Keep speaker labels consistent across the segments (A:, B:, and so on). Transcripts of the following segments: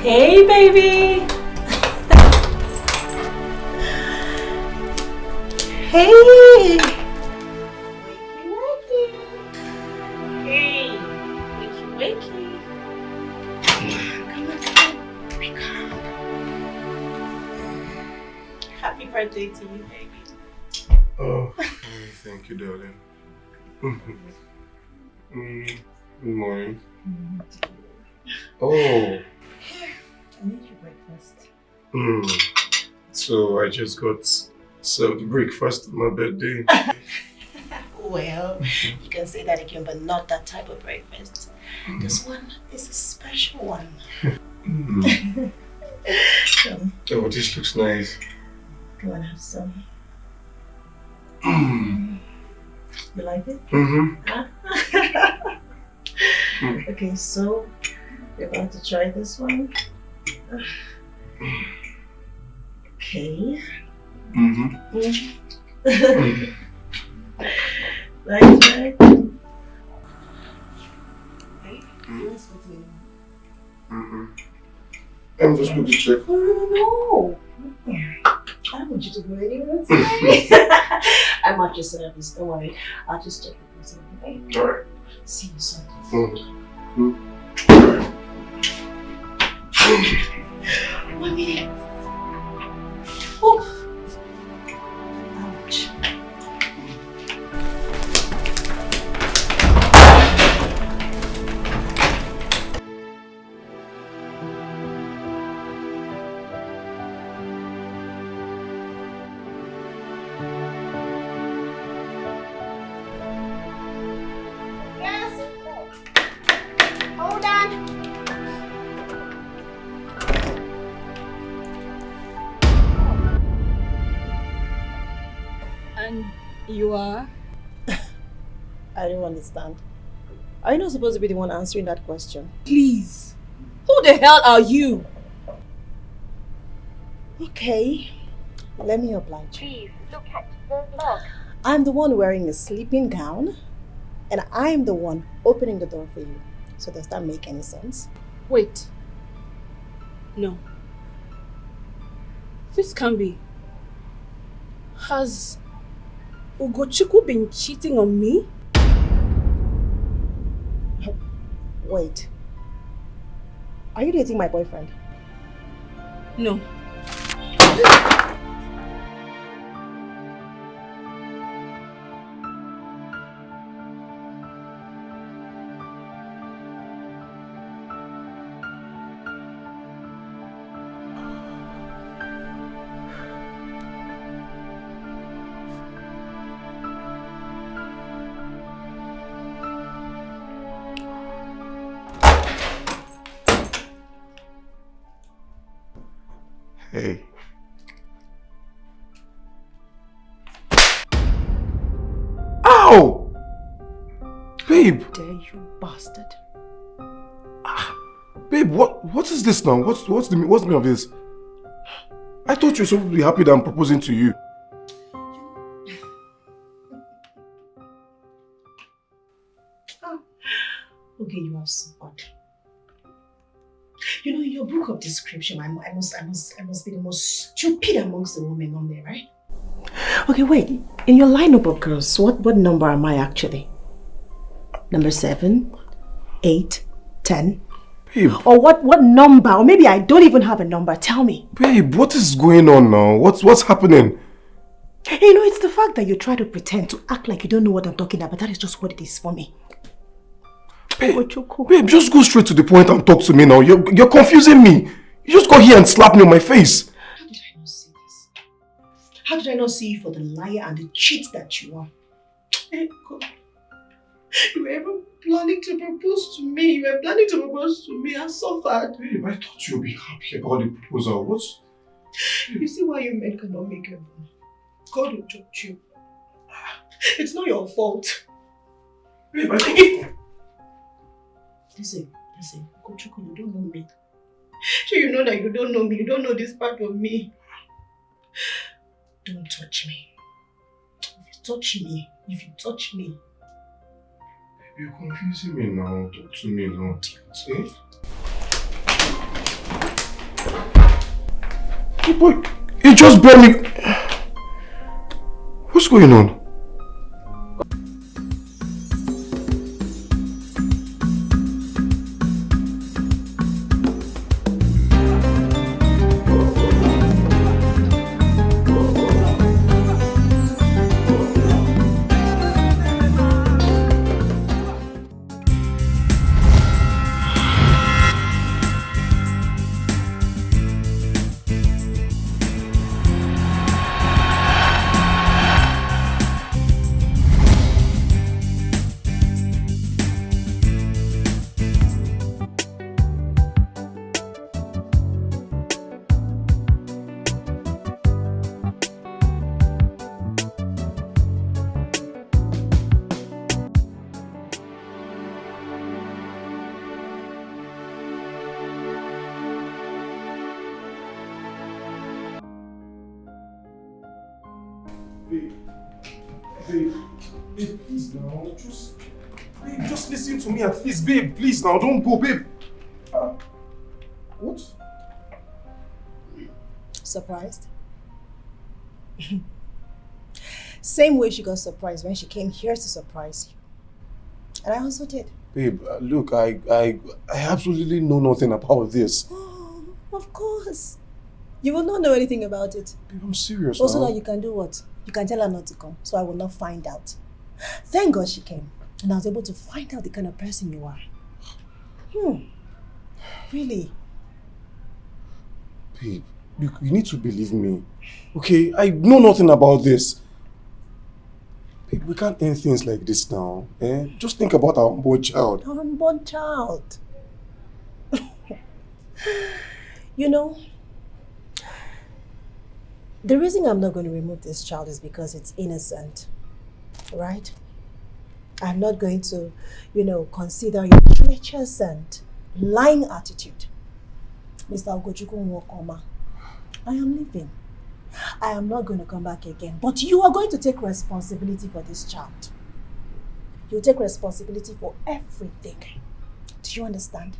A: Hey, baby! Hey! Wakey, wakey! Hey! Wakey, wakey! Come on, wake up! Happy birthday to you, baby!
B: Oh, thank you, darling. Good morning. Oh.
A: Here, I need your breakfast.
B: So I just got served breakfast on my birthday.
A: Well, you can say that again, but not that type of breakfast. This one is a special one.
B: Oh, this looks nice.
A: Go and have some. You like it? Huh? Okay, so we're about to try this one. Okay. Like that. Hey,
B: I'm just going to check.
A: No. I don't want you to go anywhere today. I'm not your service, don't worry. I'll just check it myself, okay?
B: Alright.
A: See you soon. 1 minute. Oof. Ouch.
C: You are?
A: I don't understand. Are you not supposed to be the one answering that question?
C: Please. Who the hell are you?
A: Okay. Let me oblige.
D: Please look at the log.
A: I'm the one wearing a sleeping gown, and I'm the one opening the door for you. So does that make any sense?
C: Wait. No. This can't be. Has Ugochukwu been cheating on me?
A: Wait. Are you dating my boyfriend?
C: No.
B: Hey. Ow! Babe!
A: How dare you, bastard?
B: Babe, what is this now? What's the meaning of this? I thought you were supposed to be happy that I'm proposing to you.
A: Okay, you have suffered. You know, in your book of description, I must be the most stupid amongst the women on there, right? Okay, wait. In your lineup of girls, what number am I actually? Number 7, 8, 10?
B: Babe.
A: Or what number? Or maybe I don't even have a number. Tell me.
B: Babe, what is going on now? What's happening?
A: You know, it's the fact that you try to pretend to act like you don't know what I'm talking about. That is just what it is for me.
B: Babe, just go straight to the point and talk to me now. You're confusing me. You just got here and slapped me on my face.
A: How did I not see this? How did I not see you for the liar and the cheat that you are? Hey, God. You were even planning to propose to me. You were planning to propose to me. I suffered.
B: Babe, I thought you'd be happy about the proposal. What's...
A: You see why you men cannot make heaven? God will judge you. It's not your fault.
B: Babe, I thought...
A: Listen, Kochuku, you don't know me. So you know that you don't know me. You don't know this part of me. Don't touch me. If you touch me.
B: You're confusing me now. Talk to me now.
A: See?
B: But you just brought me... What's going on? Babe, please now, just listen to me at least, babe, please now, don't go, babe. What?
A: Surprised? Same way she got surprised when she came here to surprise you. And I also did.
B: Babe, look, I absolutely know nothing about this.
A: Oh, of course. You will not know anything about it.
B: Babe, I'm serious
A: also
B: now.
A: That you can do what? You can tell her not to come, so I will not find out. Thank God she came, and I was able to find out the kind of person you are. Really?
B: Babe, you need to believe me. Okay, I know nothing about this. Babe, we can't end things like this now. Just think about our unborn child.
A: Our unborn child. You know, the reason I'm not going to remove this child is because it's innocent, right? I'm not going to, consider your treacherous and lying attitude. Mr. Ugochukwu Nwokoma, I am leaving. I am not going to come back again, but you are going to take responsibility for this child. You take responsibility for everything. Do you understand?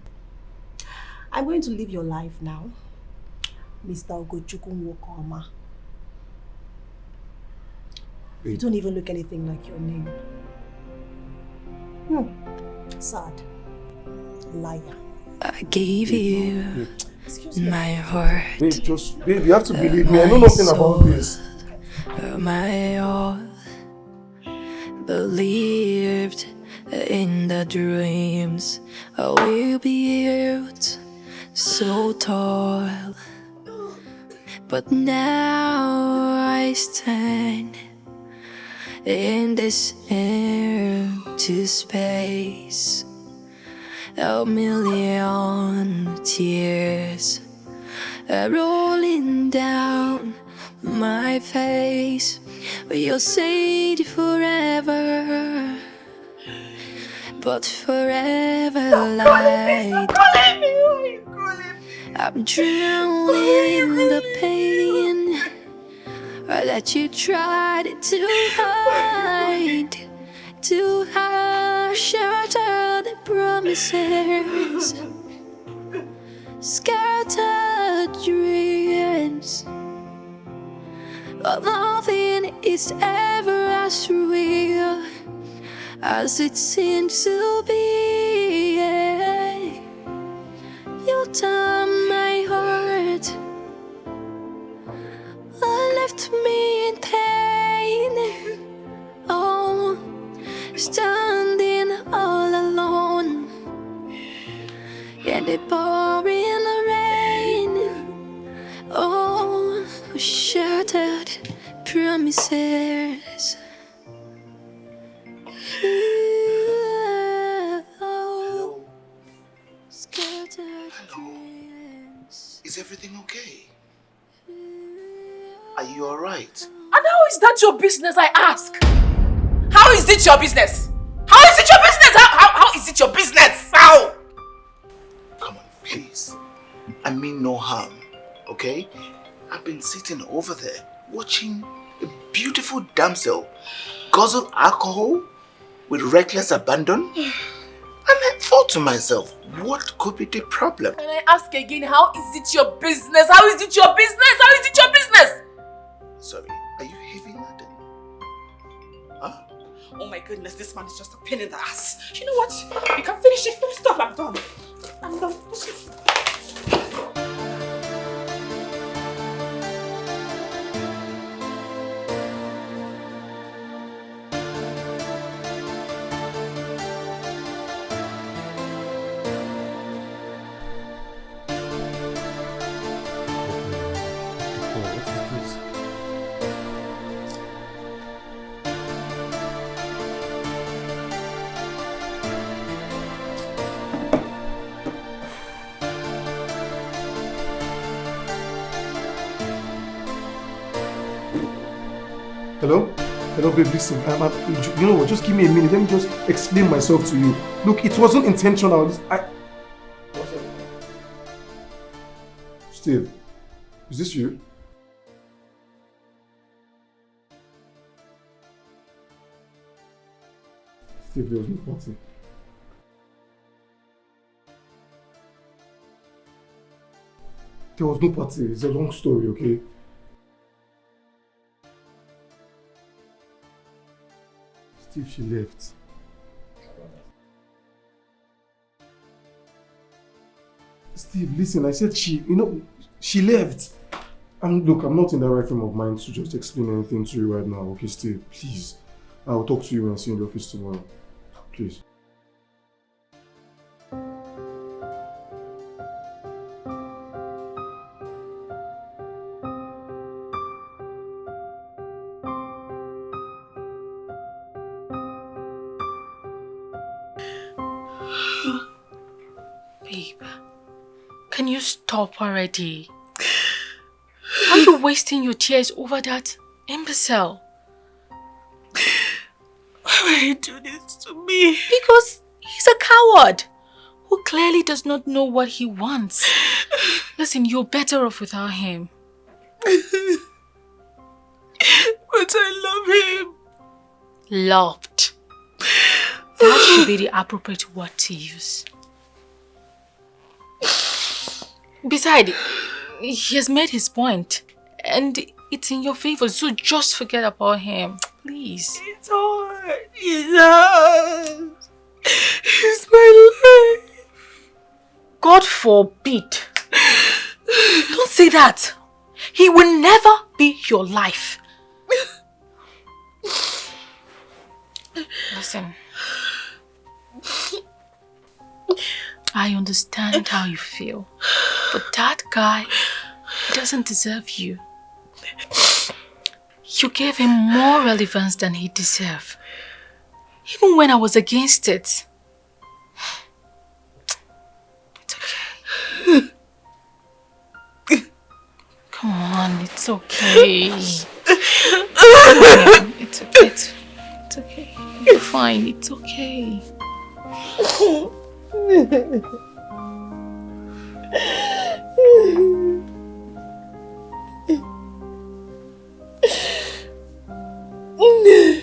A: I'm going to live your life now, Mr. Ugochukwu Nwokoma. You don't even look anything like your name. Sad. Liar.
E: I gave you my heart.
B: Babe, you have to believe me. I know nothing about this.
E: My all believed in the dreams I will be built so tall. But now I stand in this empty space, a million tears are rolling down my face. You'll say it forever, but forever light. I'm drowning in the pain that you tried to hide, to shelter the promises, scattered dreams. But nothing is ever as real as it seems to be. You turned my heart, left me in pain. Oh, standing all alone in the pouring rain. Oh, shattered promises. Oh, scattered dreams.
F: Is everything okay? Are you alright?
C: And how is that your business, I ask? How is it your business? How is it your business? How is it your business? How?
F: Come on, please. I mean no harm, okay? I've been sitting over there watching a beautiful damsel guzzle alcohol with reckless abandon. And thought to myself, what could be the problem?
C: And I ask again, how is it your business? How is it your business? How is it your business?
F: Sorry, are you heavy laden? Huh?
C: Oh my goodness, this man is just a pain in the ass. You know what? You can finish it. Stop, I'm done. I'm done.
B: Hello? Hello, babe, listen. You know what? Just give me a minute. Let me just explain myself to you. Look, it wasn't intentional. What's that? Steve, is this you? Steve, there was no party. There was no party. It's a long story, okay? Steve, she left. Steve, listen, I said she left. Look, I'm not in the right frame of mind to just explain anything to you right now, okay, Steve? Please. I'll talk to you when I see you in the office tomorrow. Please.
G: Babe, can you stop already? Why are you wasting your tears over that imbecile?
C: Why would he do this to me?
G: Because he's a coward who clearly does not know what he wants. Listen, you're better off without him.
C: But I love him.
G: Loved. That should be the appropriate word to use. Besides, he has made his point and it's in your favor, so just forget about him, please.
C: It's hard. It's hard. It's my life.
G: God forbid. Don't say that. He will never be your life. Listen. I understand how you feel, but that guy, he doesn't deserve you. You gave him more relevance than he deserved, even when I was against it. It's okay. Come on, it's okay. It's okay. It's okay. You're fine. It's okay. It's okay.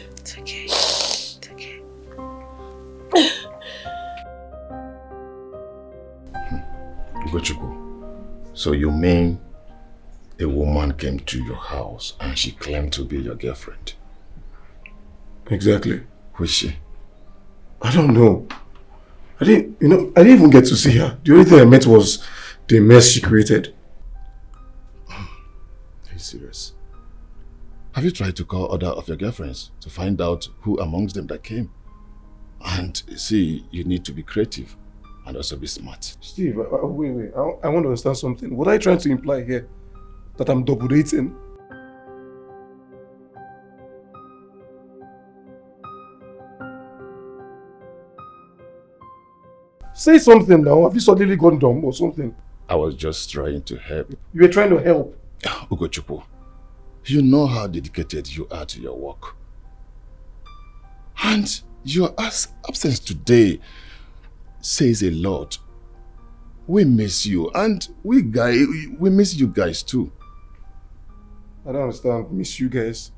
G: It's okay.
F: Ugochukwu, so you mean a woman came to your house and she claimed to be your girlfriend?
B: Exactly.
F: Who is she?
B: I don't know. I didn't even get to see her. The only thing I met was the mess she created.
F: Are you serious? Have you tried to call other of your girlfriends to find out who amongst them that came? And see, you need to be creative and also be smart.
B: Steve, wait. I want to understand something. What are you trying to imply here? That I'm double dating? Say something now. Have you suddenly gone dumb or something?
F: I was just trying to help.
B: You were trying to help.
F: Ugochukwu, you know how dedicated you are to your work. And your absence today says a lot. We miss you, and we miss you guys too.
B: I don't understand. Miss you guys?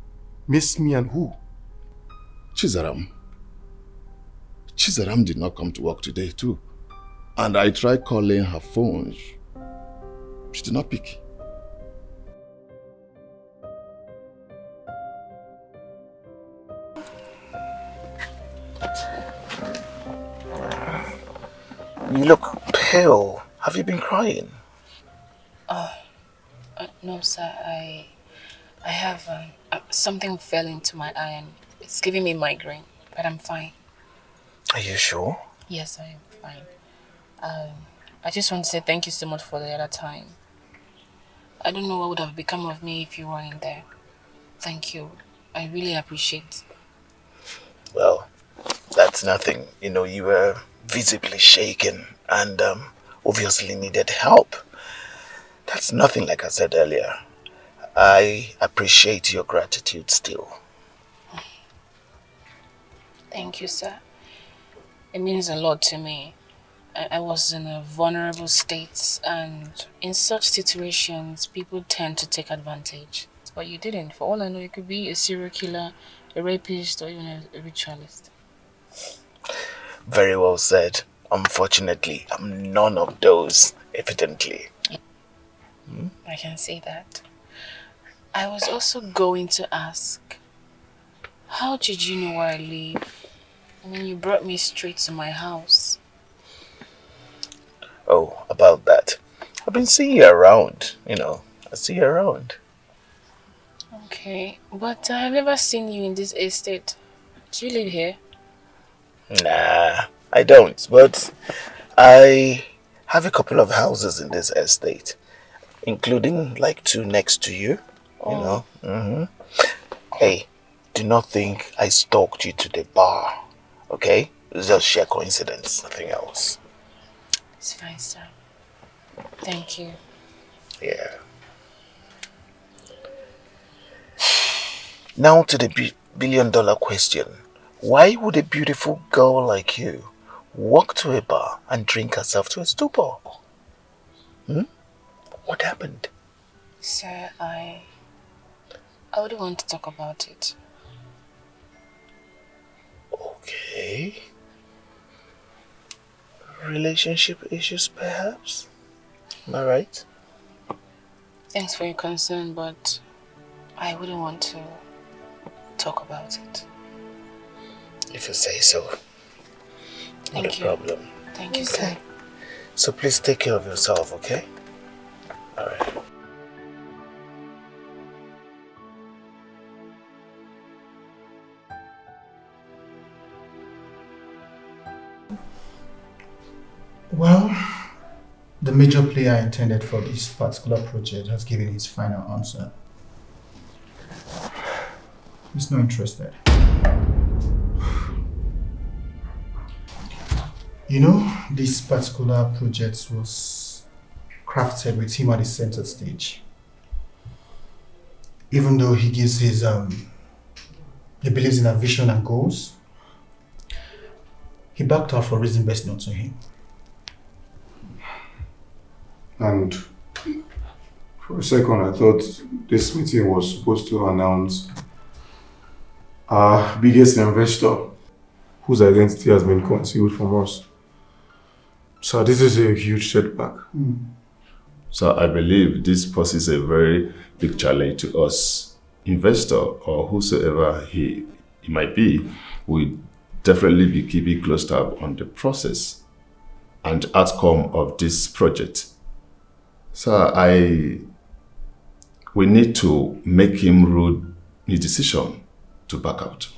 B: Miss me and who?
F: Chizaram. Chizaram did not come to work today too. And I tried calling her phone. She did not pick.
H: You look pale. Have you been crying?
G: No, sir. I have something fell into my eye and it's giving me migraine, but I'm fine.
H: Are you sure?
G: Yes, I am fine. I just want to say thank you so much for the other time. I don't know what would have become of me if you weren't there. Thank you. I really appreciate.
H: Well, that's nothing. You know, you were visibly shaken and obviously needed help. That's nothing, like I said earlier. I appreciate your gratitude still.
G: Thank you, sir. It means a lot to me. I was in a vulnerable state, and in such situations, people tend to take advantage. But you didn't. For all I know, you could be a serial killer, a rapist, or even a ritualist.
H: Very well said. Unfortunately, I'm none of those, evidently.
G: I can see that. I was also going to ask, how did you know where I live? I mean, you brought me straight to my house.
H: Oh, about that. I've been seeing you around, you know. I see you around.
G: Okay, but I've never seen you in this estate. Do you live here?
H: Nah, I don't. But I have a couple of houses in this estate, including like 2 next to you. You know. Hey, do not think I stalked you to the bar, okay? It's just sheer coincidence, nothing else.
G: It's fine, sir. Thank you.
H: Yeah. Now to the billion-dollar question. Why would a beautiful girl like you walk to a bar and drink herself to a stupor? What happened?
G: Sir, I wouldn't want to talk about it.
H: Okay. Relationship issues, perhaps? Am I right?
G: Thanks for your concern, but I wouldn't want to talk about it.
H: If you say so. Not a problem.
G: Thank you, sir.
H: So please take care of yourself, okay? Alright.
I: Well, the major player intended for this particular project has given his final answer. He's not interested. You know, this particular project was crafted with him at the center stage. Even though he gives his, he believes in our vision and goals, he backed out for reasons best known to him.
B: And for a second, I thought this meeting was supposed to announce our biggest investor, whose identity has been concealed from us. So this is a huge setback.
F: So I believe this poses a very big challenge to us. Investor or whosoever he might be will definitely be keeping close tab on the process and outcome of this project. So we need to make him rule his decision to back out.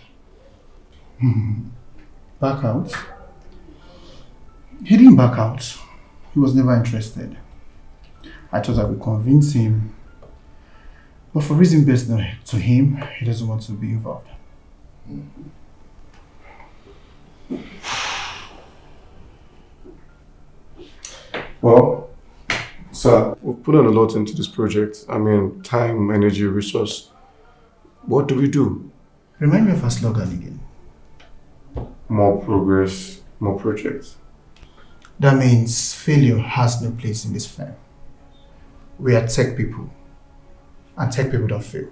I: Back out? He didn't back out. He was never interested. I thought I would convince him. But for reason best known to him, he doesn't want to be involved.
B: Well, sir, we've put in a lot into this project. I mean, time, energy, resource. What do we do?
I: Remind me of our slogan again.
B: More progress, more projects.
I: That means failure has no place in this firm. We are tech people, and tech people don't fail.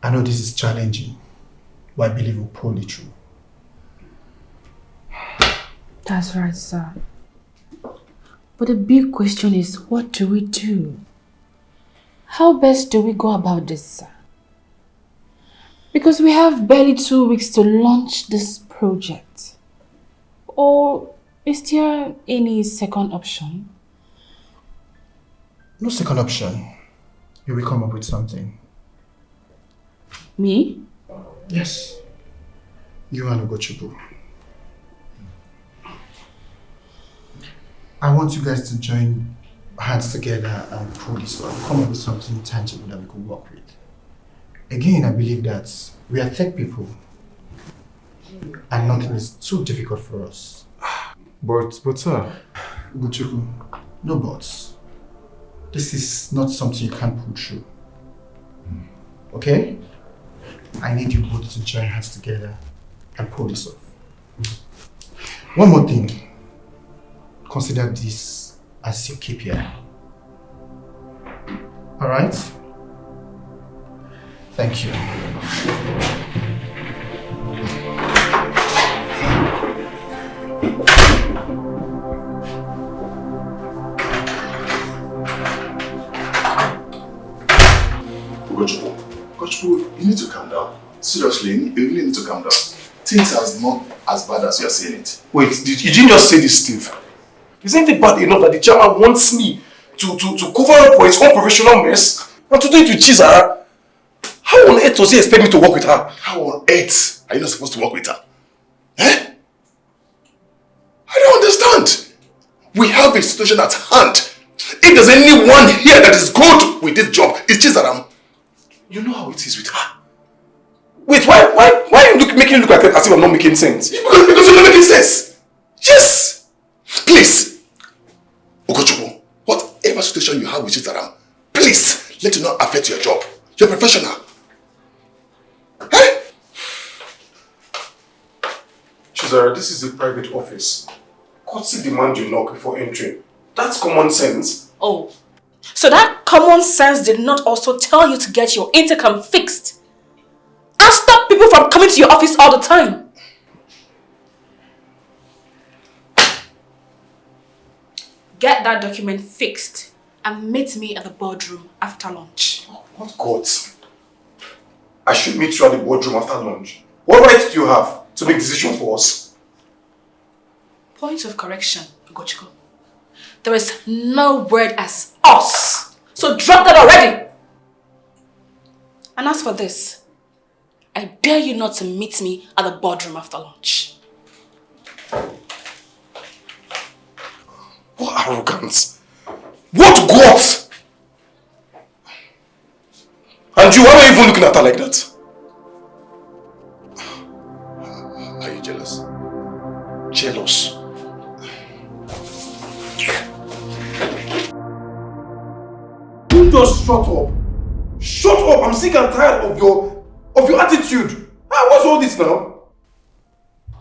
I: I know this is challenging, but I believe we'll pull it through.
G: That's right, sir. But the big question is, what do we do? How best do we go about this, sir? Because we have barely 2 weeks to launch this project. Or is there any second option?
I: No second option. You will come up with something.
G: Me?
I: Yes. You and Ugochukwu. I want you guys to join hands together and pull this off. Come up with something tangible that we could work with. Again, I believe that we are tech people and nothing is too difficult for us.
B: But sir...
I: Ugochukwu, no buts. This is not something you can't pull through. Okay? I need you both to join hands together and pull this off. One more thing. Consider this as your KPI. Alright? Thank you.
F: Ugochukwu, you need to calm down. Seriously, you really need to calm down. Things are not as bad as you're saying it.
B: Wait, you didn't just say this, Steve. Isn't it bad enough that the chairman wants me to cover up for his own professional mess and to do it with Chizara? How on earth does he expect me to work with her?
F: How on earth are you not supposed to work with her? Eh? I don't understand. We have a situation at hand. If there's anyone here that is good with this job, it's Chizara. You know how it is with her.
B: Wait, why are you making it look like as if I'm not making sense?
F: Because you're not making sense. Yes. Please. Ugochukwu, whatever situation you have with Chizara, please let it not affect your job. You're a professional. Eh?
B: Chizara, this is a private office. Courtesy demand you knock before entering. That's common sense.
G: Oh, so that common sense did not also tell you to get your intercom fixed and stop people from coming to your office all the time. Get that document fixed and meet me at the boardroom after lunch.
B: What court? I should meet you at the boardroom after lunch. What right do you have to make decisions for us?
G: Point of correction, Ugochukwu. There is no word as us. So drop that already. And as for this, I dare you not to meet me at the boardroom after lunch.
B: What arrogance! What guts! And you, why are you even looking at her like that?
F: Are you jealous?
B: Jealous. You just shut up. Shut up! I'm sick and tired of your attitude. What's all this now?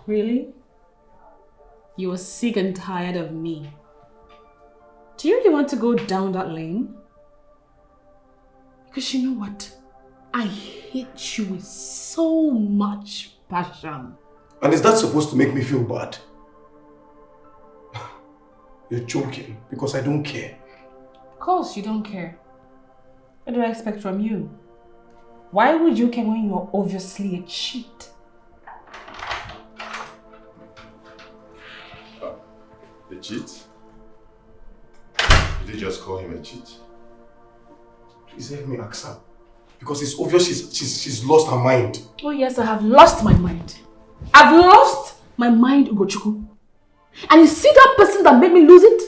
G: Really? You are sick and tired of me. Do you really want to go down that lane? Because you know what? I hate you with so much passion.
B: And is that supposed to make me feel bad? You're joking because I don't care.
G: Of course you don't care. What do I expect from you? Why would you care when you're obviously a cheat?
F: A cheat? Did you just call him a cheat?
B: Please help me ask her. Because it's obvious she's lost her mind.
G: Oh yes, I have lost my mind. I've lost my mind, Ugochukwu. And you see that person that made me lose it?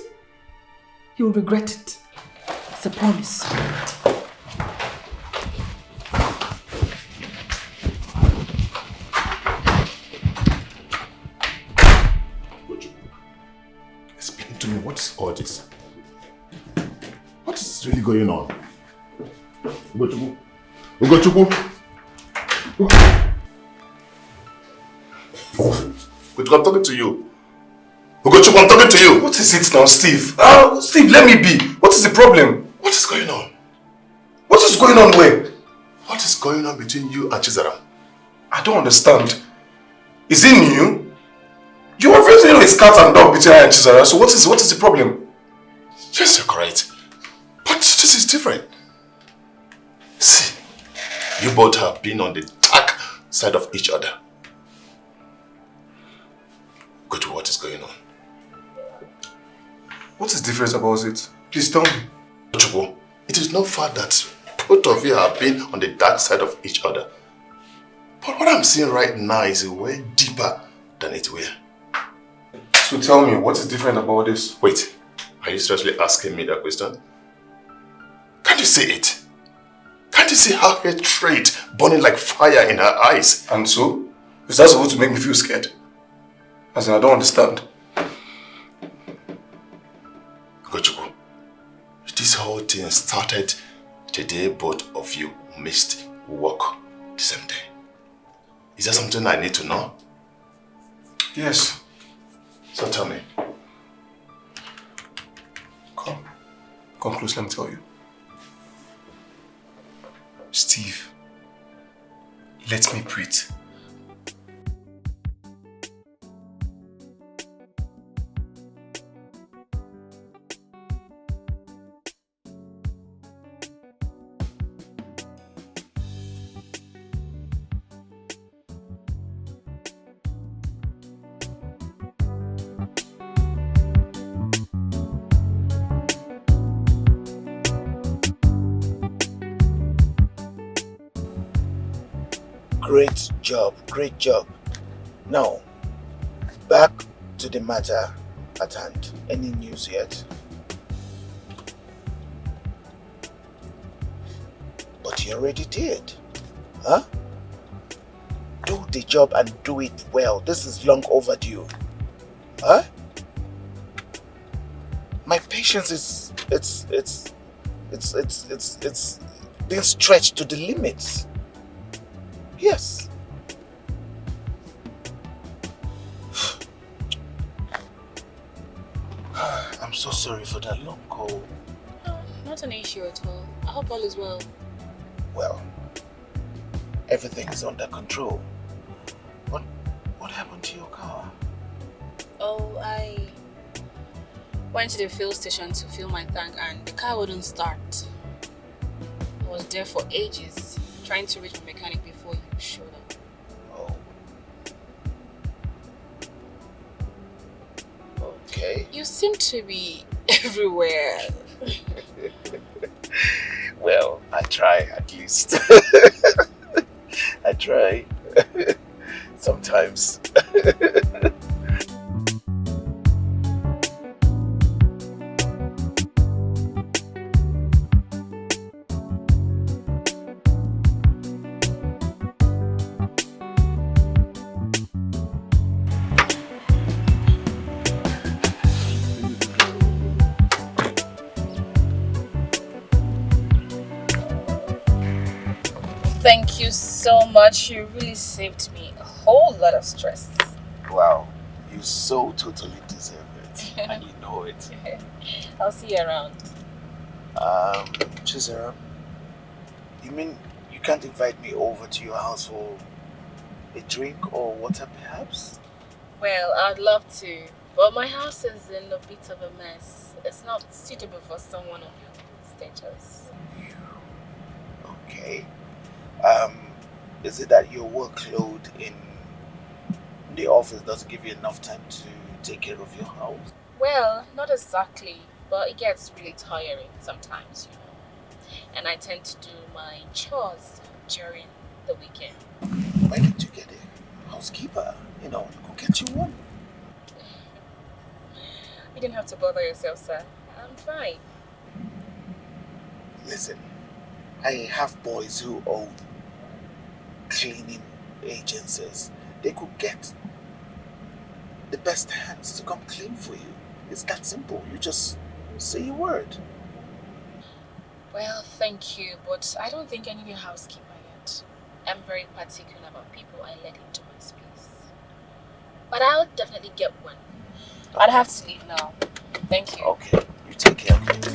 G: He will regret it. It's a promise.
F: Explain to me, what is all this? What is really going on? Ugochukwu? Ugochukwu? Ugochukwu, I'm talking to you. Ugochukwu, I'm talking to you.
B: What is it now, Steve? Steve, let me be. What is the problem?
F: What is going on?
B: What is going on where?
F: What is going on between you and Chizara?
B: I don't understand. Is it new? You were very Don't you know it's cat and dog between her and Chisara? So what is the problem?
F: Yes, you're correct. But this is different. See, you both have been on the dark side of each other. Go to what is going on.
B: What is different about it? Please tell me.
F: Chukwu, it is not fact that both of you have been on the dark side of each other. But what I'm seeing right now is way deeper than it were.
B: So tell me, what is different about this?
F: Wait, are you seriously asking me that question? Can't you see it? Can't you see how hatred burning like fire in her eyes?
B: And so? Is that supposed to make me feel scared? As in, I don't understand.
F: Gochuku, this whole thing started the day both of you missed work the same day. Is there something I need to know?
B: Yes.
F: So tell me.
B: Come close, let me tell you. Steve, let me breathe.
H: Great job. Now, back to the matter at hand. Any news yet? But you already did. Huh? Do the job and do it well. This is long overdue. Huh? My patience is being stretched to the limits. Yes. I'm so sorry for that long call.
G: Oh, not an issue at all. I hope all is well.
H: Well, everything is under control. What happened to your car?
G: Oh, I went to the fuel station to fill my tank and the car wouldn't start. I was there for ages, trying to reach my mechanic before you showed up.
H: Oh. Okay.
G: You seem to be everywhere.
H: Well, I try at least. I try. Sometimes.
G: Thank you so much. You really saved me a whole lot of stress.
H: Wow, you so totally deserve it. And you know it.
G: I'll see you around.
H: Chisara, you mean you can't invite me over to your house for a drink or water perhaps?
G: Well, I'd love to, but my house is in a bit of a mess. It's not suitable for someone of your status.
H: Okay. Is it that your workload in the office doesn't give you enough time to take care of your house?
G: Well, not exactly, but it gets really tiring sometimes, you know. And I tend to do my chores during the weekend.
H: Why don't you get a housekeeper? You know, go get you one.
G: You didn't have to bother yourself, sir. I'm fine.
H: Listen, I have boys who own cleaning agencies. They could get the best hands to come clean for you. It's that simple. You just say a word.
G: Well, thank you, but I don't think I need a housekeeper yet. I'm very particular about people I let into my space. But I'll definitely get one. I'd have to leave now. Thank you.
H: Okay, you take care of it.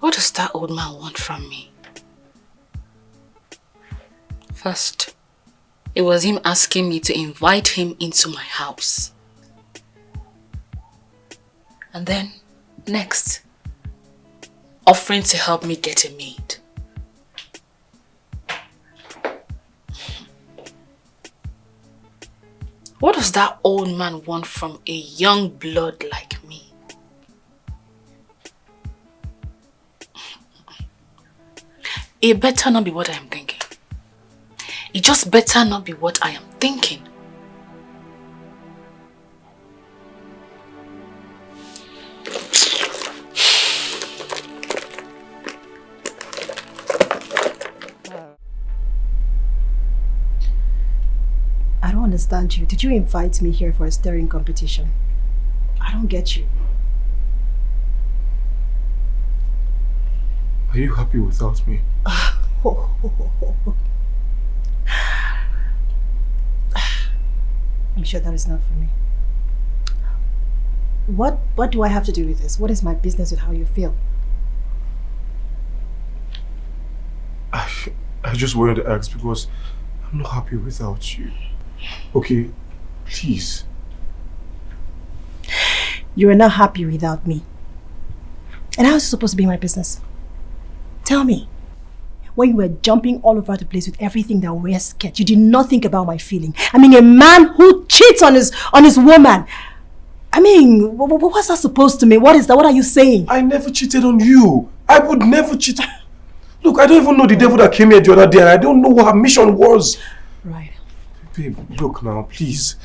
G: What does that old man want from me? First, it was him asking me to invite him into my house. And then, next, offering to help me get a maid. What does that old man want from a young blood like me? It better not be what I am thinking. It just better not be what I am thinking.
A: I don't understand you. Did you invite me here for a staring competition? I don't get you.
B: Are you happy without me?
A: I'm sure that is not for me. What do I have to do with this? What is my business with how you feel?
B: I just wanted to ask because I'm not happy without you. Okay, please.
A: You're not happy without me. And how is it supposed to be my business? Tell me. When you were jumping all over the place with everything that we're scared, you did not think about my feeling. I mean, a man who cheats on his woman. I mean, what's that supposed to mean? What is that? What are you saying?
B: I never cheated on you. I would never cheat. Look, I don't even know the devil that came here the other day, and I don't know what her mission was.
A: Right.
B: Babe, look now, please.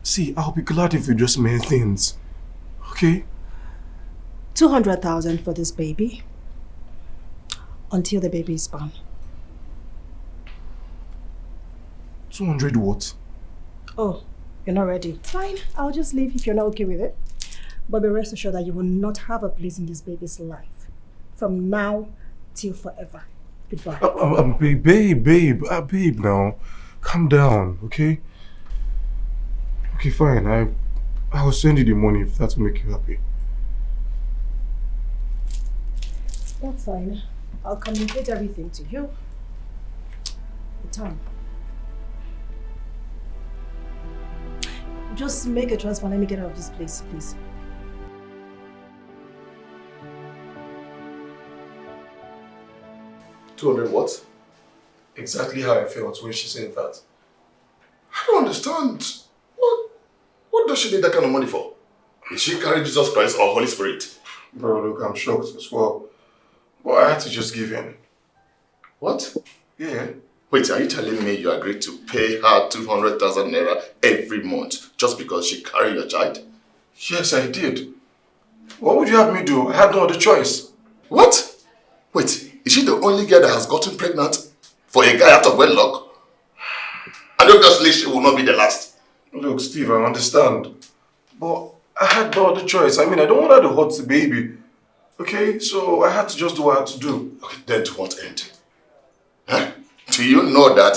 B: See, I'll be glad if you just mend things. Okay?
A: 200,000 for this baby. Until the baby is born.
B: 200 what?
A: Oh, you're not ready. Fine, I'll just leave if you're not okay with it. But be rest assured that you will not have a place in this baby's life. From now till forever. Goodbye.
B: Babe now. Calm down, okay? Okay, fine. I'll send you the money if that will make you happy.
A: That's fine. I'll communicate everything to you. The time. Just make a transfer. Let me get out of this place, please.
F: $200 what?
B: Exactly how I felt when she said that.
F: I don't understand. What does she need that kind of money for? Is she carrying Jesus Christ or Holy Spirit?
B: Bro, look, I'm shocked as well. But I had to just give in.
F: What?
B: Yeah.
F: Wait, are you telling me you agreed to pay her 200,000 naira every month just because she carried your child?
B: Yes, I did. What would you have me do? I had no other choice.
F: What? Wait, is she the only girl that has gotten pregnant for a guy out of wedlock? And obviously she will not be the last.
B: Look, Steve, I understand. But I had no other choice. I mean, I don't want her to hurt the baby. Okay, so I had to just do what I had to do.
F: Okay, then to what end? Huh? Do you know that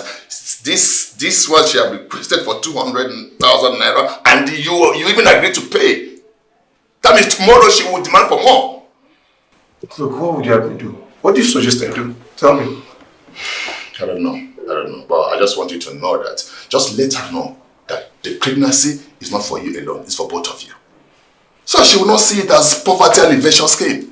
F: this one she had requested for 200,000 naira and you even agreed to pay? That means tomorrow she will demand for more.
B: Look, what would you have me do? What do you suggest I do? Tell me.
F: I don't know. But I just want you to know that. Just let her know that the pregnancy is not for you alone. It's for both of you. So she will not see it as poverty alleviation scheme.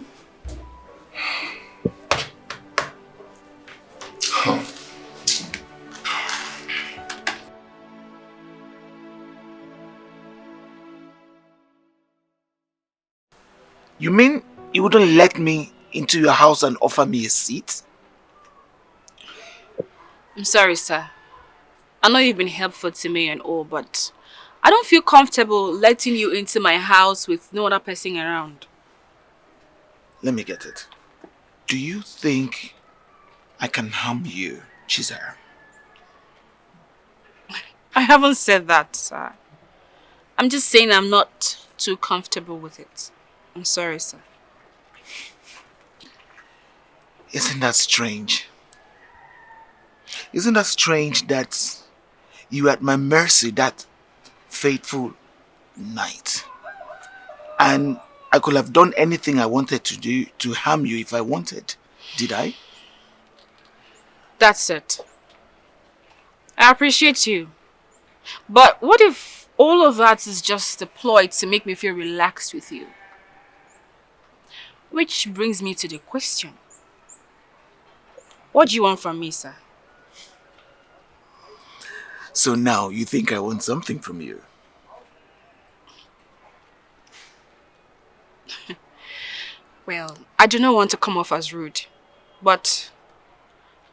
H: You mean you wouldn't let me into your house and offer me a seat?
G: I'm sorry, sir. I know you've been helpful to me and all, but I don't feel comfortable letting you into my house with no other person around.
H: Let me get it. Do you think I can harm you, Chizara?
G: I haven't said that, sir. I'm just saying I'm not too comfortable with it. I'm sorry, sir.
H: Isn't that strange? Isn't that strange that you were at my mercy that fateful night? And I could have done anything I wanted to do to harm you if I wanted. Did I?
G: That's it. I appreciate you. But what if all of that is just a ploy to make me feel relaxed with you? Which brings me to the question. What do you want from me, sir?
H: So now you think I want something from you?
G: Well, I do not want to come off as rude, but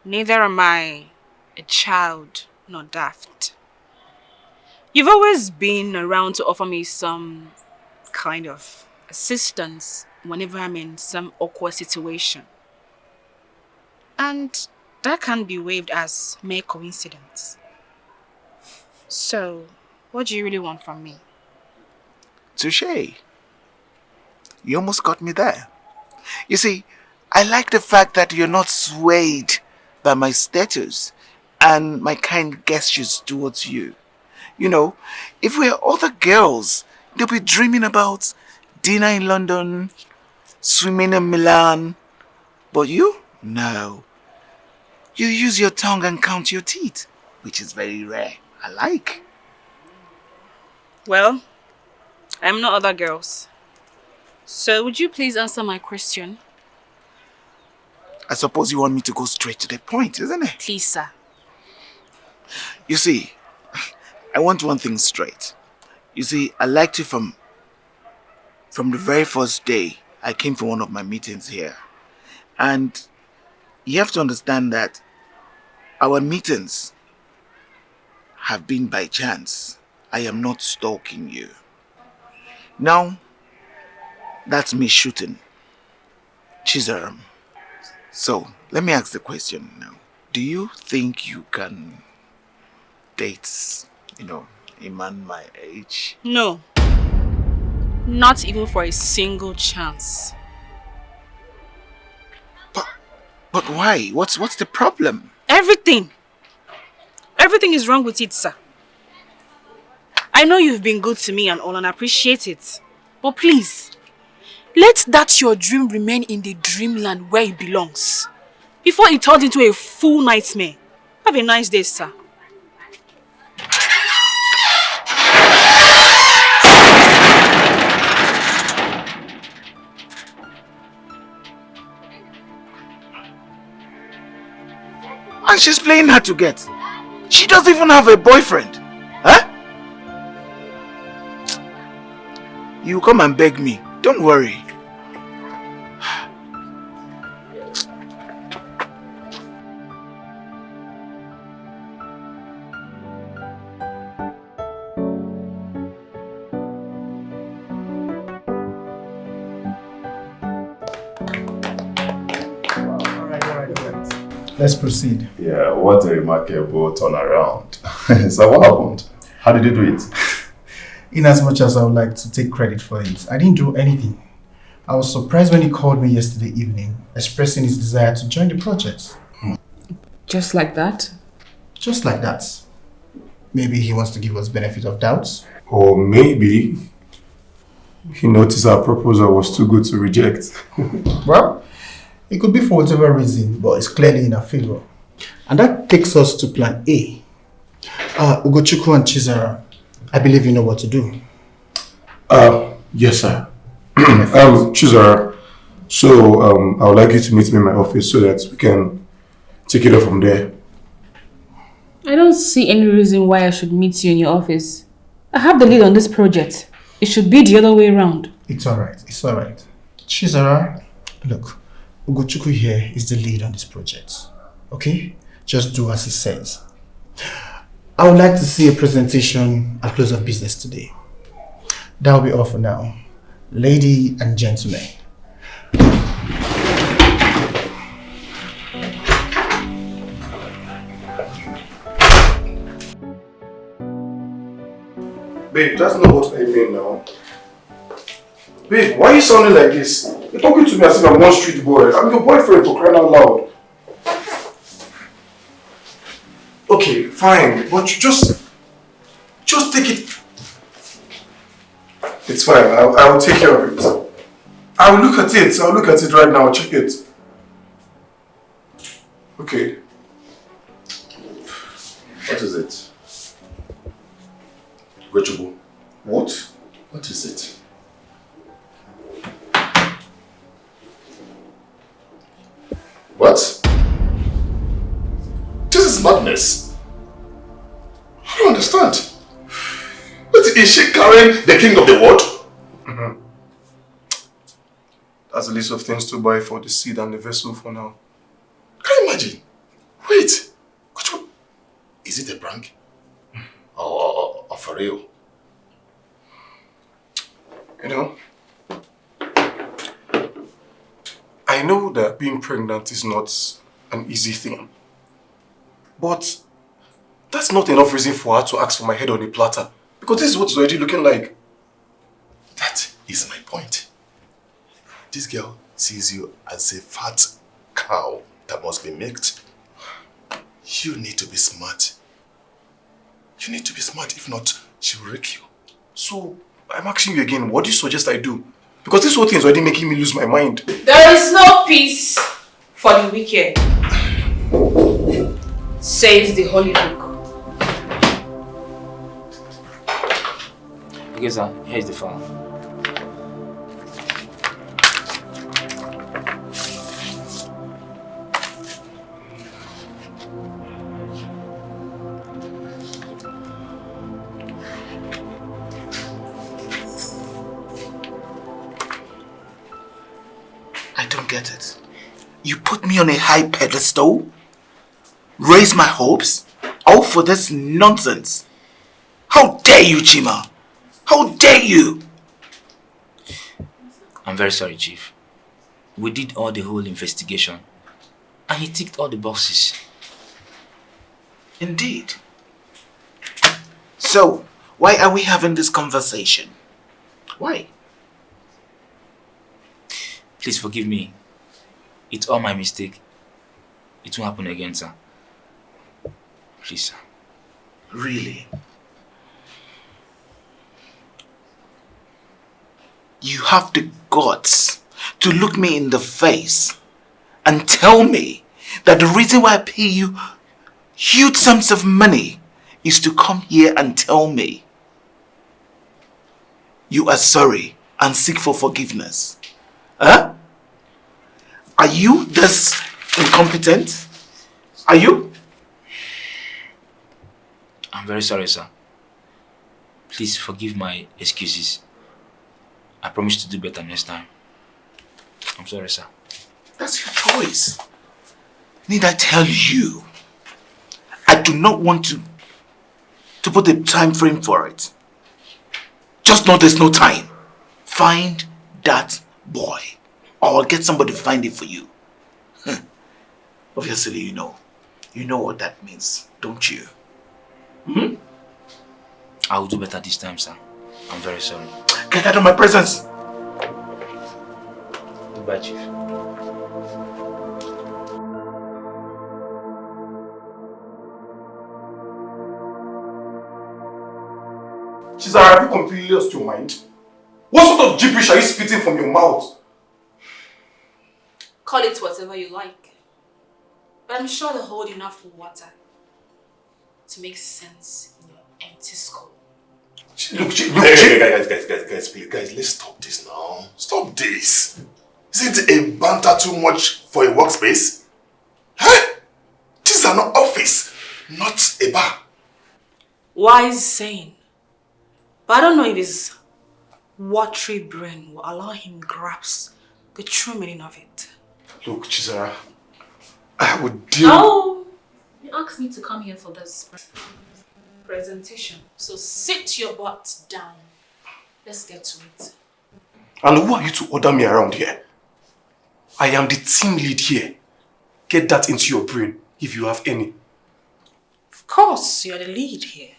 G: neither am I a child nor daft. You've always been around to offer me some kind of assistance whenever I'm in some awkward situation. And that can be waived as mere coincidence. So, what do you really want from me?
H: Touché. You almost got me there. You see, I like the fact that you're not swayed by my status and my kind gestures towards you. You know, if we're other girls, they'll be dreaming about dinner in London, swimming in Milan. But you? No. You use your tongue and count your teeth, which is very rare. I like.
G: Well, I'm not other girls. So would you please answer my question?
H: I suppose you want me to go straight to the point, isn't it?
G: Please, sir.
H: You see, I want one thing straight. You see, I liked you from the very first day I came for one of my meetings here. And you have to understand that our meetings have been by chance. I am not stalking you. Now, that's me shooting. Chizaram. So, let me ask the question now. Do you think you can date, a man my age?
G: No. Not even for a single chance.
H: But why? What's the problem?
G: Everything. Everything is wrong with it, sir. I know you've been good to me and all, and I appreciate it. But please, let that your dream remain in the dreamland where it belongs, before it turns into a full nightmare. Have a nice day, sir.
H: And she's playing hard to get. She doesn't even have a boyfriend. Huh? You come and beg me. Don't worry.
I: Let's proceed.
F: Yeah, what a remarkable turnaround. So what happened? How did you do it?
I: In as much as I would like to take credit for it, I didn't do anything. I was surprised when he called me yesterday evening, expressing his desire to join the project.
G: Just like that?
I: Just like that. Maybe he wants to give us benefit of doubts.
B: Or maybe he noticed our proposal was too good to reject.
I: Well, it could be for whatever reason, but it's clearly in our favor. And that takes us to plan A. Ugochukwu and Chizara, I believe you know what to do.
B: Yes, sir. Chizara, so I would like you to meet me in my office so that we can take it up from there.
G: I don't see any reason why I should meet you in your office. I have the lead on this project. It should be the other way around.
I: It's alright, it's alright. Chizara, look, Ugochukwu here is the lead on this project. Okay? Just do as he says. I would like to see a presentation at close of business today. That will be all for now. Lady and gentlemen.
B: Babe, that's not what I mean now. Babe, why are you sounding like this? You're talking to me as if I'm one street boy. I'm your boyfriend, for crying out loud. Okay, fine, but you just take it. It's fine, I will take care of it. I'll look at it. I'll look at it right now. Check it. Okay.
F: What is it? Renewable.
B: What?
F: What is it? What? This is madness. I don't understand. But is she carrying the king of the world?
B: Mm-hmm. That's a list of things to buy for the seed and the vessel for now.
F: Can you imagine? Wait. Is it a prank? Or for real?
B: You know, I know that being pregnant is not an easy thing. But that's not enough reason for her to ask for my head on a platter. Because this is what it's already looking like.
F: That is my point. This girl sees you as a fat cow that must be milked. You need to be smart. You need to be smart, if not, she will wreck you.
B: So, I'm asking you again, what do you suggest I do? Because this whole thing is already making me lose my mind.
C: There is no peace for the wicked, says the Holy Book.
J: Okay, sir, here's the file.
H: I don't get it. You put me on a high pedestal, raise my hopes, all for this nonsense. How dare you, Chima? How dare you?
J: I'm very sorry, Chief. We did all the whole investigation, and he ticked all the boxes.
H: Indeed. So, why are we having this conversation? Why?
J: Please forgive me. It's all my mistake. It won't happen again, sir. Please, sir.
H: Really? You have the guts to look me in the face and tell me that the reason why I pay you huge sums of money is to come here and tell me you are sorry and seek for forgiveness. Huh? Are you this incompetent? Are you?
J: I'm very sorry, sir. Please forgive my excuses. I promise to do better next time. I'm sorry, sir.
H: That's your choice. Need I tell you? I do not want to put a time frame for it. Just know there's no time. Find that boy. Or I'll get somebody to find it for you. Obviously, you know. You know what that means, don't you? Hmm?
J: I will do better this time, sir. I'm very sorry.
H: Get out of my presence!
J: Goodbye, Chief.
B: Chisara, have you completely lost your mind? What sort of gibberish are you spitting from your mouth?
G: Call it whatever you like. But I'm sure they hold enough water to make sense in your empty skull.
F: Look, guys, please, guys, let's stop this now. Stop this. Isn't a banter too much for a workspace? Huh? This is an office, not a bar.
G: Wise saying. But I don't know if his watery brain will allow him grasp the true meaning of it.
B: Look, Chisara, I would deal...
G: Oh, you asked me to come here for this presentation. So sit your butt down. Let's get to it.
B: And who are you to order me around here? I am the team lead here. Get that into your brain, if you have any.
G: Of course, you're the lead here.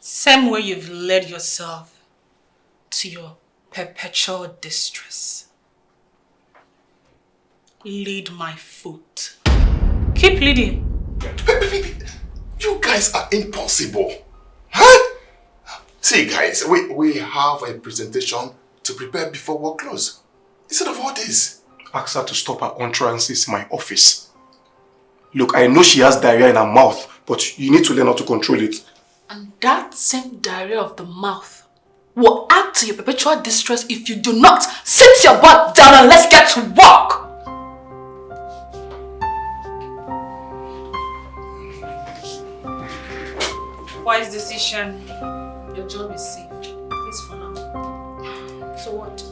G: Same way you've led yourself to your perpetual distress. Lead my foot. Keep leading.
F: You guys are impossible. Huh? See guys, we have a presentation
B: to prepare before work close. Instead of all this, ask her to stop her entrances in my office. Look, I know she has diarrhea in her mouth, but you need to learn how to control it.
C: And that same diarrhea of the mouth will add to your perpetual distress if you do not sit your butt down and let's get to work. Wise decision. Your job is safe. Please for now. So what?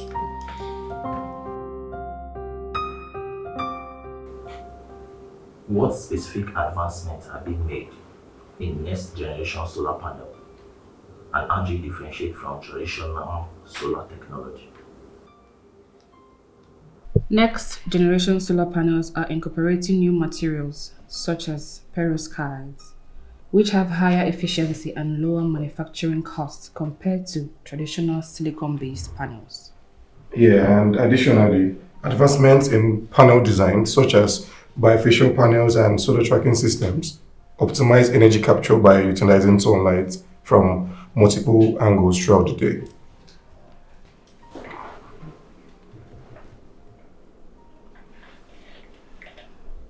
K: What specific advancements are being made in next generation solar panel? And how do you differentiate from traditional solar technology?
G: Next generation solar panels are incorporating new materials such as perovskites, which have higher efficiency and lower manufacturing costs compared to traditional silicon-based panels.
B: Yeah, and additionally, advancements in panel design such as bifacial panels and solar tracking systems optimize energy capture by utilizing sunlight from multiple angles throughout the day.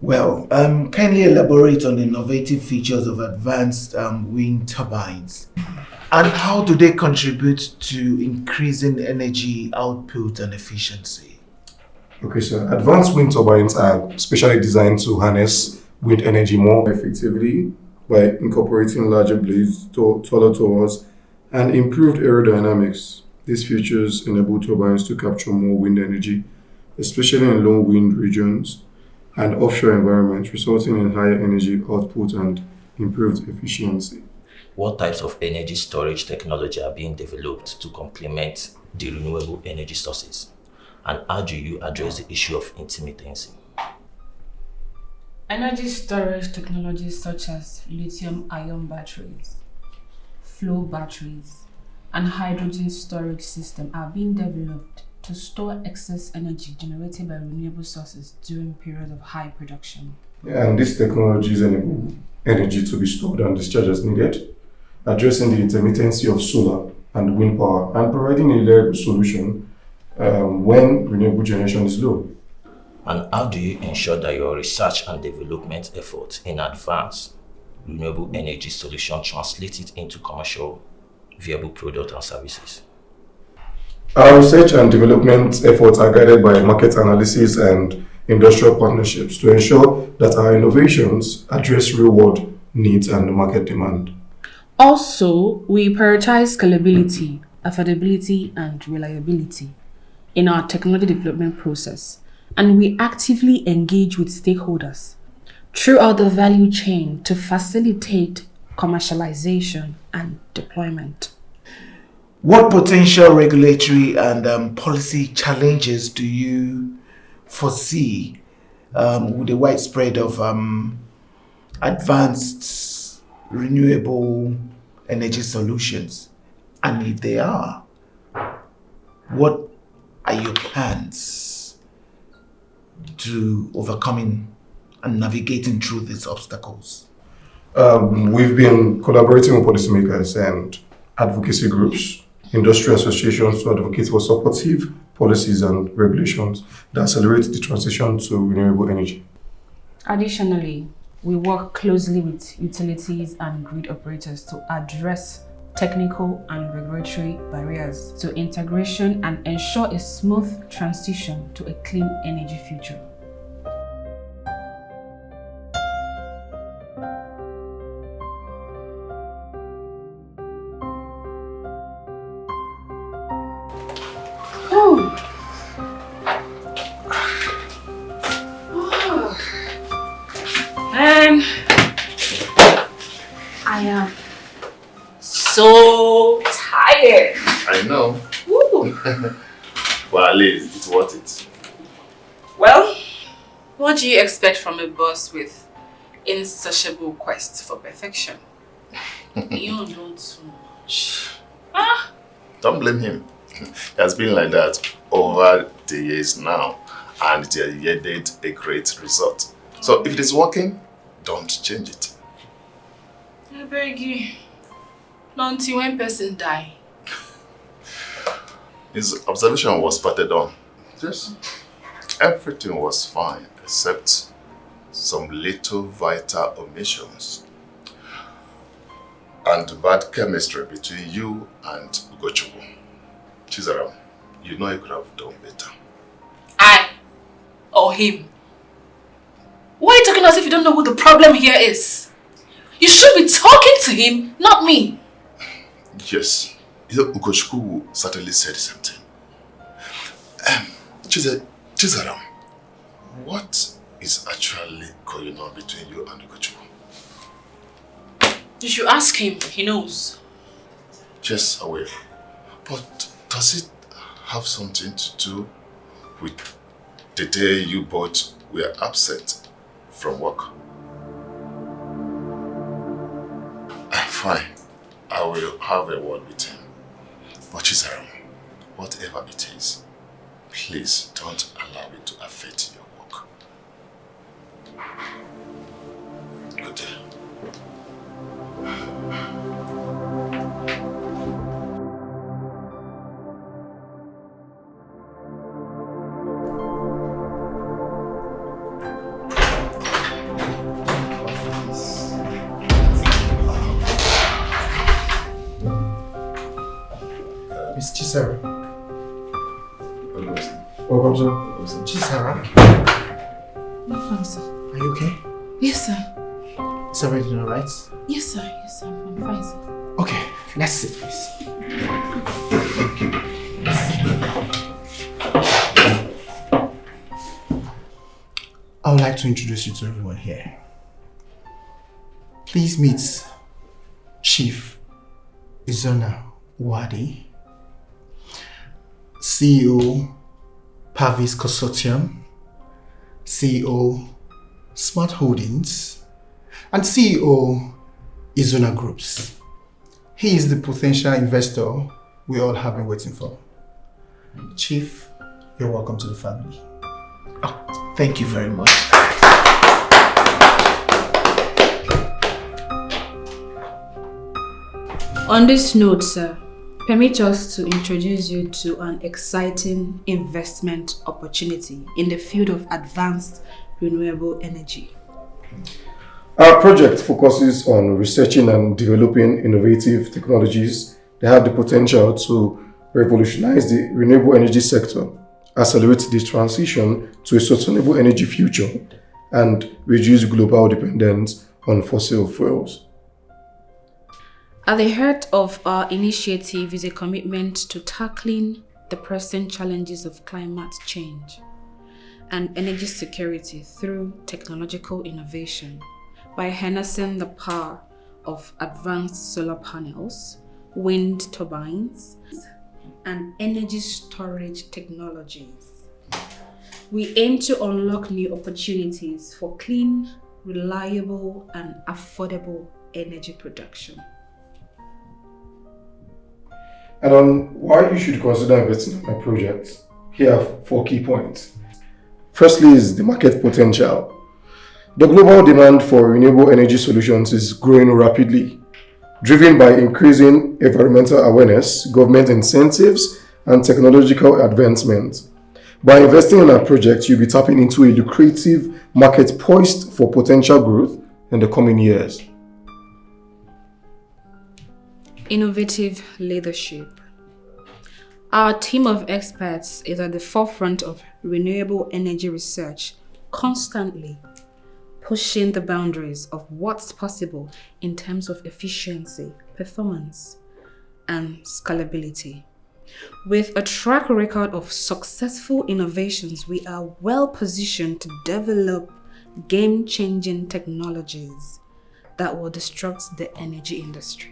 H: Well, kindly elaborate on the innovative features of advanced wind turbines and how do they contribute to increasing energy output and efficiency?
B: Okay, so advanced wind turbines are specially designed to harness wind energy more effectively by incorporating larger blades, taller towers, and improved aerodynamics. These features enable turbines to capture more wind energy, especially in low wind regions and offshore environments, resulting in higher energy output and improved efficiency.
K: What types of energy storage technology are being developed to complement the renewable energy sources? And how do you address the issue of intermittency?
G: Energy storage technologies such as lithium-ion batteries, flow batteries, and hydrogen storage systems are being developed to store excess energy generated by renewable sources during periods of high production.
B: And these technologies enable energy to be stored and discharged as needed, addressing the intermittency of solar and wind power and providing a reliable solution when renewable generation is low.
K: And how do you ensure that your research and development efforts in advanced renewable energy solution translate it into commercial viable products and services?
B: Our research and development efforts are guided by market analysis and industrial partnerships to ensure that our innovations address real-world needs and market demand.
G: Also, we prioritize scalability, affordability, and reliability in our technology development process, and we actively engage with stakeholders throughout the value chain to facilitate commercialization and deployment.
H: What potential regulatory and policy challenges do you foresee with the widespread of advanced renewable energy solutions? And if they are, what are your plans to overcoming and navigating through these obstacles?
B: We've been collaborating with policymakers and advocacy groups, industry associations to advocate for supportive policies and regulations that accelerate the transition to renewable energy.
G: Additionally, we work closely with utilities and grid operators to address technical and regulatory barriers to integration and ensure a smooth transition to a clean energy future. And I am so tired.
F: I know.
G: Woo.
F: But at least it's worth it.
G: Well, what do you expect from a boss with insatiable quest for perfection? You know too much.
F: Don't blame him. It has been like that over the years now, and it has yielded a great result. So if it is working, don't change it.
G: I beg you. Not until when person die.
F: His observation was spotted on. Just everything was fine except some little vital omissions and bad chemistry between you and Ugochukwu. Chizaram, you know you could have done better.
C: I or him? Why are you talking as if you don't know who the problem here is? You should be talking to him, not me.
F: Yes, Ugochukwu certainly said the same thing. Chizaram, what is actually going on between you and Ugochukwu?
C: You should ask him, he knows.
F: Yes, I will. But does it have something to do with the day you both were absent from work? Fine, I will have a word with him. But Chizaram, whatever it is, please don't allow it to affect your work. Good day.
I: Miss Chisara.
B: Welcome, sir.
I: Chisara,
C: No, sir.
I: are you okay?
C: Yes, sir.
I: Is everything alright?
C: Yes, sir. Yes, sir. I'm fine, sir.
I: Okay, let's sit, please. I would like to introduce you to everyone here. Please meet Chief Izona Wadi, CEO Pavis Consortium, CEO Smart Holdings, and CEO Izona Groups. He is the potential investor we all have been waiting for. Chief, you're welcome to the family.
K: Oh, thank you very much.
G: On this note, sir, permit us to introduce you to an exciting investment opportunity in the field of advanced renewable energy.
B: Our project focuses on researching and developing innovative technologies that have the potential to revolutionize the renewable energy sector, accelerate the transition to a sustainable energy future, and reduce global dependence on fossil fuels.
G: At the heart of our initiative is a commitment to tackling the pressing challenges of climate change and energy security through technological innovation by harnessing the power of advanced solar panels, wind turbines, and energy storage technologies. We aim to unlock new opportunities for clean, reliable, and affordable energy production.
B: And on why you should consider investing in my project, here are 4 key points. Firstly is the market potential. The global demand for renewable energy solutions is growing rapidly, driven by increasing environmental awareness, government incentives, and technological advancement. By investing in our project, you'll be tapping into a lucrative market poised for potential growth in the coming years.
G: Innovative leadership. Our team of experts is at the forefront of renewable energy research, constantly pushing the boundaries of what's possible in terms of efficiency, performance, and scalability. With a track record of successful innovations, we are well positioned to develop game-changing technologies that will disrupt the energy industry.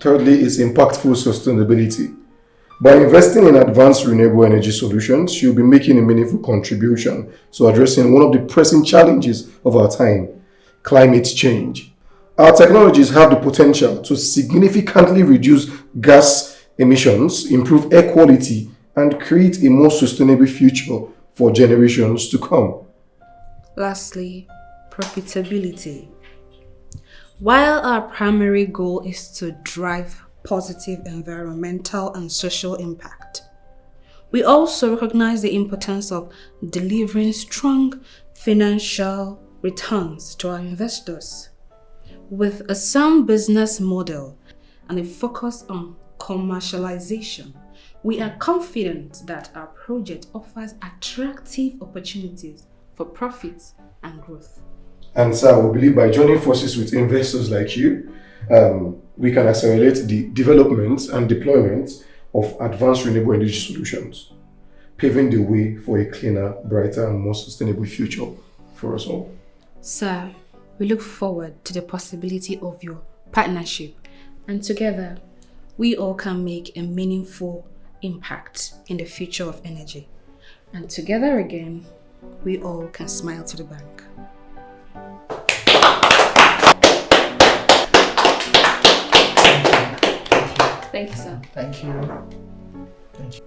B: Thirdly is impactful sustainability. By investing in advanced renewable energy solutions, you'll be making a meaningful contribution to addressing one of the pressing challenges of our time, climate change. Our technologies have the potential to significantly reduce gas emissions, improve air quality, and create a more sustainable future for generations to come.
G: Lastly, profitability. While our primary goal is to drive positive environmental and social impact, We also recognize the importance of delivering strong financial returns to our investors. With a sound business model and a focus on commercialization, we are confident that our project offers attractive opportunities for profit and growth.
B: And sir, we believe by joining forces with investors like you, we can accelerate the development and deployment of advanced renewable energy solutions, paving the way for a cleaner, brighter, and more sustainable future for us all.
G: Sir, we look forward to the possibility of your partnership, and together, we all can make a meaningful impact in the future of energy. And together again, we all can smile to the bank. Thank you, sir.
I: Thank you. Thank you.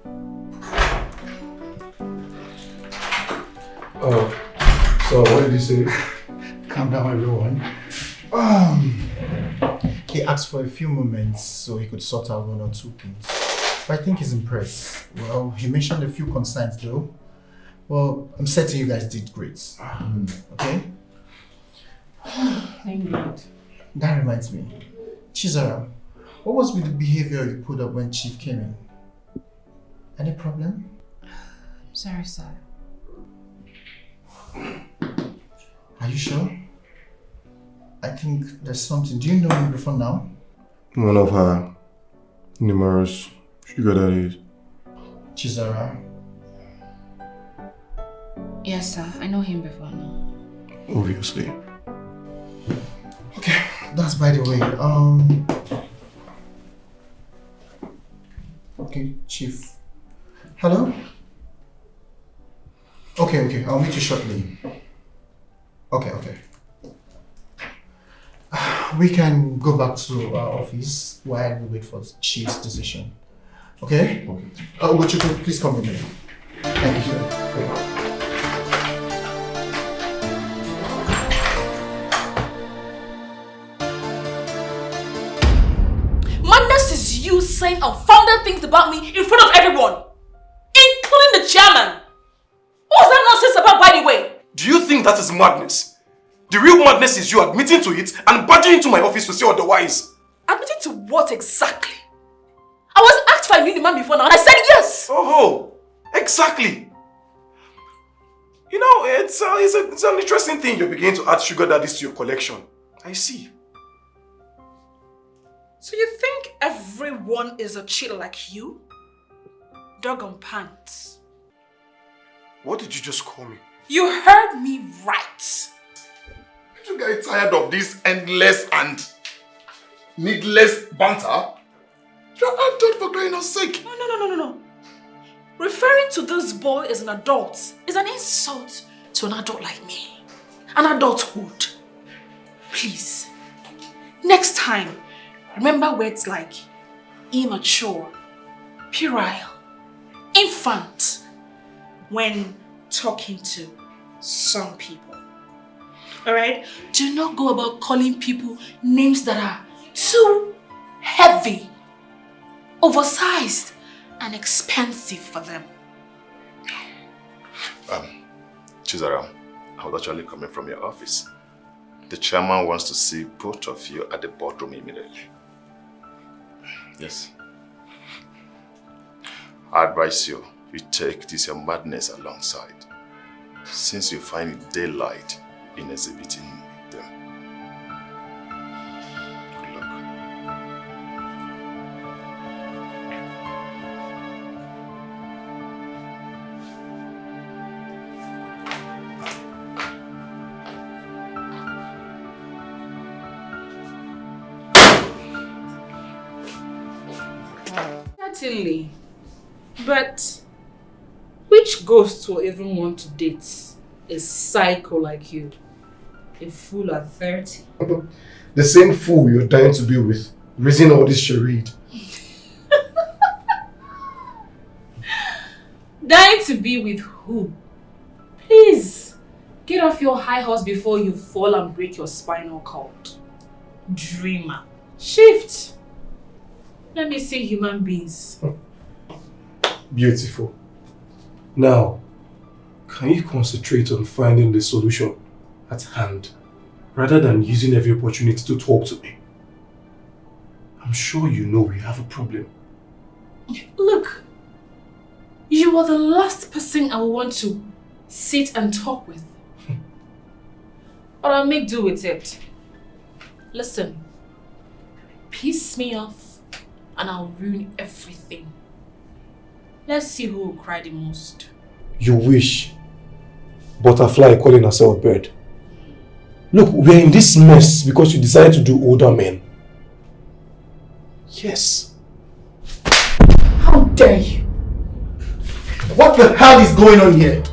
B: So what did he say?
I: Calm down, everyone. He asked for a few moments so he could sort out one or two things. But I think he's impressed. Well, he mentioned a few concerns though. Well, I'm certain you guys did great. Okay?
G: Thank God.
I: That reminds me. Chizara, what was with the behavior you put up when Chief came in? Any problem?
G: Sorry, sir.
I: Are you sure? I think there's something. Do you know him before now?
B: One of her numerous sugar daddies.
I: Chizara?
G: Yes, sir. I know him before now.
B: Obviously.
I: Okay, that's by the way. Okay, Chief. Hello? Okay, I'll meet you shortly. Okay. We can go back to our office while we wait for the Chief's decision. Okay? Would you please come with me? Thank you, sir.
C: You saying unfounded things about me in front of everyone, including the chairman. What was that nonsense about, by the way?
B: Do you think that is madness? The real madness is you admitting to it and barging into my office to say otherwise.
C: Admitting to what exactly? I was asked if I knew the man before now and I said yes.
B: Oh, exactly. You know, it's an interesting thing you're beginning to add sugar daddies to your collection. I see.
C: So you think everyone is a cheater like you? Dog on pants.
B: What did you just call me?
C: You heard me right.
F: Did you get tired of this endless and needless banter? You're adult for crying out sake.
C: No. Referring to this boy as an adult is an insult to an adult like me. An adulthood. Please, next time, remember words like immature, puerile, infant when talking to some people. Alright? Do not go about calling people names that are too heavy, oversized, and expensive for them.
F: Chizara, I was actually coming from your office. The chairman wants to see both of you at the boardroom immediately. Yes. I advise you take this your madness alongside, since you find it daylight in exhibiting them. Good luck.
C: Certainly. But which ghost will even want to date a psycho like you? A fool at 30.
B: The same fool you're dying to be with, raising all this charade.
C: Dying to be with who? Please, get off your high horse before you fall and break your spinal cord. Dreamer. Shift. Let me see human beings.
B: Beautiful. Now, can you concentrate on finding the solution at hand rather than using every opportunity to talk to me? I'm sure you know we have a problem.
C: Look, you are the last person I would want to sit and talk with. But I'll make do with it. Listen, piss me off and I'll ruin everything. Let's see who will cry the most.
B: You wish. Butterfly calling herself bird. Look, we're in this mess because you decided to do older men. Yes.
C: How dare you?
I: What the hell is going on here?